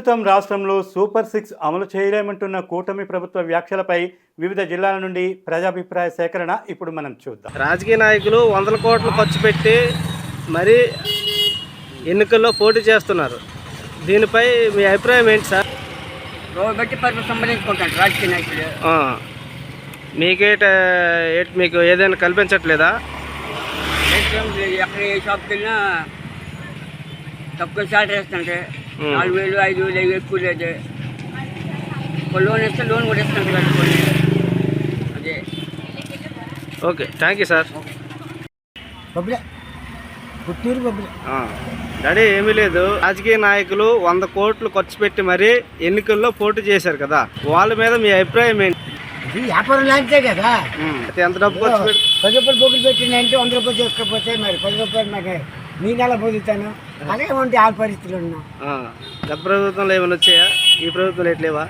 ప్రస్తుతం రాష్ట్రంలో సూపర్ 6 అమలు చేయలేమంటున్న కూటమి ప్రభుత్వ వ్యాఖ్యలపై వివిధ జిల్లాల నుండి ప్రజాభిప్రాయ సేకరణ ఇప్పుడు మనం చూద్దాం. రాజకీయ నాయకులు వందల కోట్లు ఖర్చు పెట్టి మరీ ఎన్నికల్లో పోటీ చేస్తున్నారు. దీనిపై మీ అభిప్రాయం ఏంటి సార్? రాజకీయ నాయకులు మీకు ఏదైనా కల్పించట్లేదా? ఎక్కడ ఏ షాప్కి వెళ్ళినా తక్కువ శాలరీ వేస్తుంటే 4,000 5,000 ఎక్కువ లేదు. లోన్ ఇస్తే లోన్ కూడా ఇస్తుంటే కట్టుకోండి. అదే. Okay, thank you sir. Daddy, ఏమీ లేదు. రాజకీయ నాయకులు 100 కోట్లు ఖర్చు పెట్టి మరీ ఎన్నికల్లో పోటీ చేశారు కదా, వాళ్ళ మీద మీ అభిప్రాయం ఏంటి? ఇది వ్యాపారం లాంటిదే కదా. ఎంత డబ్బు ఖర్చు పెట్టి 10 రూపాయలు బొగ్గులు పెట్టినంటే 100 రూపాయలు చేసుకోకపోతే మరి 10 రూపాయలు నాకు నీ నెల పొందుతాను. అలాగే ఉంటే ఆ పరిస్థితులు ఉన్నా. గత ప్రభుత్వంలో ఏమైనా వచ్చాయా? ఈ ప్రభుత్వంలో ఎట్లేవా?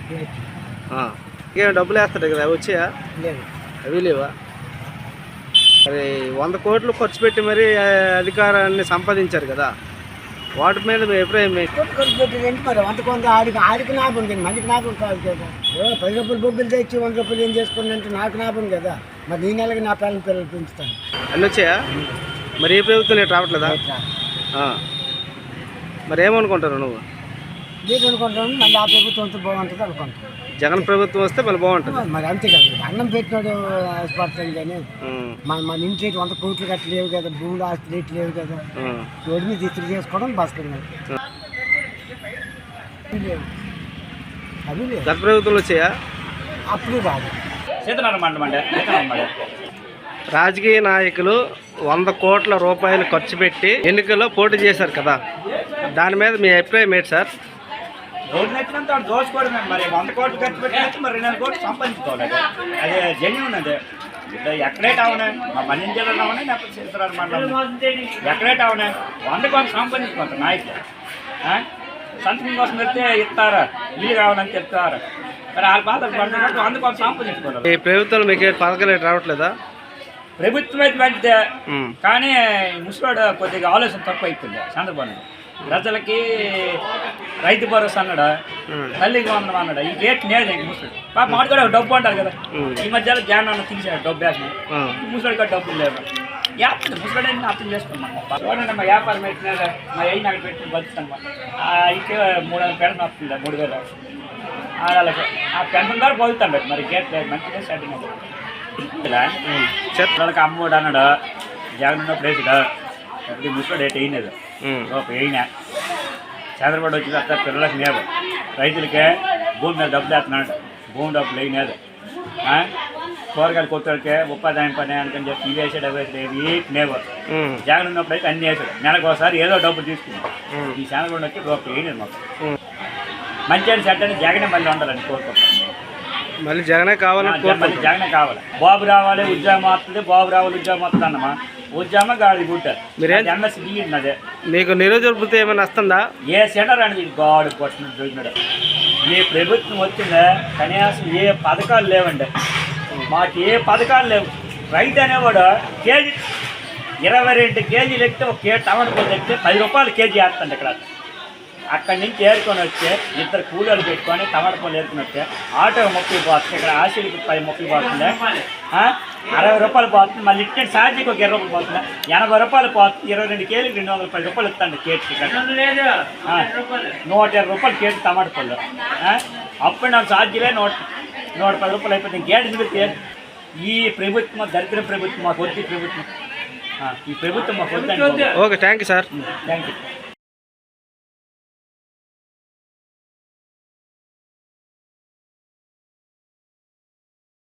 ఇంకేమైనా డబ్బులు వేస్తారు కదా, అవి వచ్చాయా? లేదు, అవి లేవా? మరి 100 కోట్లు ఖర్చు పెట్టి మరీ అధికారాన్ని సంపాదించారు కదా, వాటి మీద మీ అభిప్రాయం ఏంటి? ఖర్చు పెట్టిందంటే మరి 100 ఆడికి లాభం ఉంది, మందికి లాభం కాదు కదా. 10 రూపాయలు బొగ్గులు తెచ్చి 100 రూపాయలు ఏం చేసుకున్నంటే నాకు లాభం కదా. మరి ఈ నెలకి నా పిల్లలు పెంచుతాను. అన్నీ వచ్చాయా? మరి ఏ ప్రభుత్వం నేను రావట్లేదా? మరి ఏమనుకుంటారు నువ్వు? నేను అనుకుంటాను మళ్ళీ ఆ ప్రభుత్వం అంతా బాగుంటుంది అనుకుంటాను. జగన్ ప్రభుత్వం వస్తే మళ్ళీ బాగుంటుంది. మరి అంతే కదా, అన్నం పెట్టినాడు ఆశపడతాను. కానీ మన ఇంటి రేటు 100 కోట్లు కట్టలేవు కదా, భూములు ఆస్తి రేట్లు లేవు కదా. రోడ్డు మీద ఇస్త్రీ చేసుకోవడం బస్సుకున్నాడు. అవి లేవు. గత ప్రభుత్వంలో వచ్చాయా? అప్పుడు బాగా రాజకీయ నాయకులు 100 కోట్ల రూపాయలు ఖర్చు పెట్టి ఎన్నికల్లో పోటీ చేశారు కదా, దాని మీద మీ అభిప్రాయం ఏంటి సార్? రోడ్డు నచ్చినంత దోచుకోవడమే. మరి 100 కోట్లు ఖర్చు పెట్టినట్టు మరి 200 కోట్లు సంపాదించుకోవాలి. అదే జెన్యూన్. అదే ఎక్కడైతే అవునా, మా పన్నెండు జిల్లాలో అవునా, లేకపోతే చిత్రాలు మండలం ఎక్కడైతే అవునా 100 కోట్లు సంపాదించుకోవాలి. నాయకులు సంతకం కోసం పెడితే ఇస్తారా, ఇల్లు కావాలని చెప్తారా? మరి వాళ్ళ బాధలు పడుతున్నట్టు 100 కోట్లు సంపాదించుకోవాలి. ఈ ప్రభుత్వం మీకు పథకాలు రావట్లేదా? ప్రభుత్వం అయితే మంచిదే, కానీ ముసలాడు కొద్దిగా ఆలోచన తక్కువ అయిపోయింది. చంద్రబాబు ప్రజలకి రైతు భరోసా అన్నాడా, తల్లికి వందనం అన్నాడా, ఈ రేట్ నేనే ముసలాడు. పాప మాట కూడా డబ్బు అంటారు కదా, ఈ మధ్యలో జ్ఞానాన్ని తీసాడు డబ్బు వేసిన ముసలాడు కూడా డబ్బులు లేవు. ముసలాడే అర్థం చేసుకున్నాం. చూడండి, మా వ్యాపారం పెట్టినా మా అయ్యి నాకు పెట్టి బతుకుతాను. అయితే 3,000 పెన్షన్ వస్తుంది, 3,000 వాళ్ళకి ఆ పెన్షన్ ద్వారా బతుకుతాను. మరి గేట్ లేదు, మంచిగా సెటిల్ అవుతుంది. పిల్లలకి అమ్మోడు అన్నాడు, జగన్ ఉన్నప్పుడు వేసాడు. అప్పుడు ముసలాడు ఏంటి వేయలేదు, వేయినా చంద్రబాబు వచ్చింది. అక్కడ పిల్లలకి లేదు, రైతులకే భూమి మీద డబ్బులు వేస్తున్నాడు, భూమి డబ్బులు వేయలేదు. కూరగాయలు కొత్తలకే ఉపాధి పని అనుకని చెప్పి ఇవి వేసాడు, అవి వేసాడు, ఏవి లేవు. జగన్ ఉన్నప్పుడు అయితే అన్నీ వేసాడు. నెలకు ఒకసారి ఏదో డబ్బులు తీసుకున్నాం. ఈ చంద్రబాబు వచ్చి రూపాయి వేయలేదు మాకు. మంచిగా సెట్ అని జగనే మళ్ళీ ఉండాలని కోరుకుంటాం. మళ్ళీ జగనే కావాలని మళ్ళీ జగనే కావాలి. బాబు రావాలి, ఉద్యోగం వస్తుంది, బాబు రావాలి, ఉద్యోగం వస్తుంది అన్నమా. ఉద్యోగం గాడి గుట్టారు. ఎంఎస్సీ దిగినదే. మీకు నిరోజకృతి ఏమైనా వస్తుందా? ఏ సెంటర్ అని గాడు కొట్టిన చూసినాడు. ఏ ప్రభుత్వం వచ్చిందా కనీసం ఏ పథకాలు లేవండి. మాకు ఏ పథకాలు లేవు. రైతు అనేవాడు కేజీ 22 కేజీలు ఎక్కితే ఒక టమాటా పూలు ఎక్కితే 10 రూపాయలు కేజీ వేస్తుంది. ఇక్కడ అక్కడి నుంచి ఏరుకొని వచ్చే 2 కూలీలు పెట్టుకొని టమాటా పూలు ఏరుకొని వచ్చే ఆటో 30 పోతుంది. ఇక్కడ ఆశీడికి 10 పోతుంది, 60 రూపాయలు పోతుంది. మళ్ళీ ఇట్టే ఛార్జీకి ఒక 20 రూపాయలు పోతుంది, 80 రూపాయలు పోతుంది. 22 కేజీకి 210 రూపాయలు ఇస్తాండి కేజీకి. 120 రూపాయలు కేజీ టమాటా పూలు. అప్పుడు నాకు ఛార్జీలే 110 రూపాయలు అయిపోతుంది. గేట్ దిగితే ఈ ప్రభుత్వం దరిద్ర ప్రభుత్వం మాకు వద్దు. ప్రభుత్వం ఈ ప్రభుత్వం మాకు వద్దండి. Okay, thank you sir. Thank you.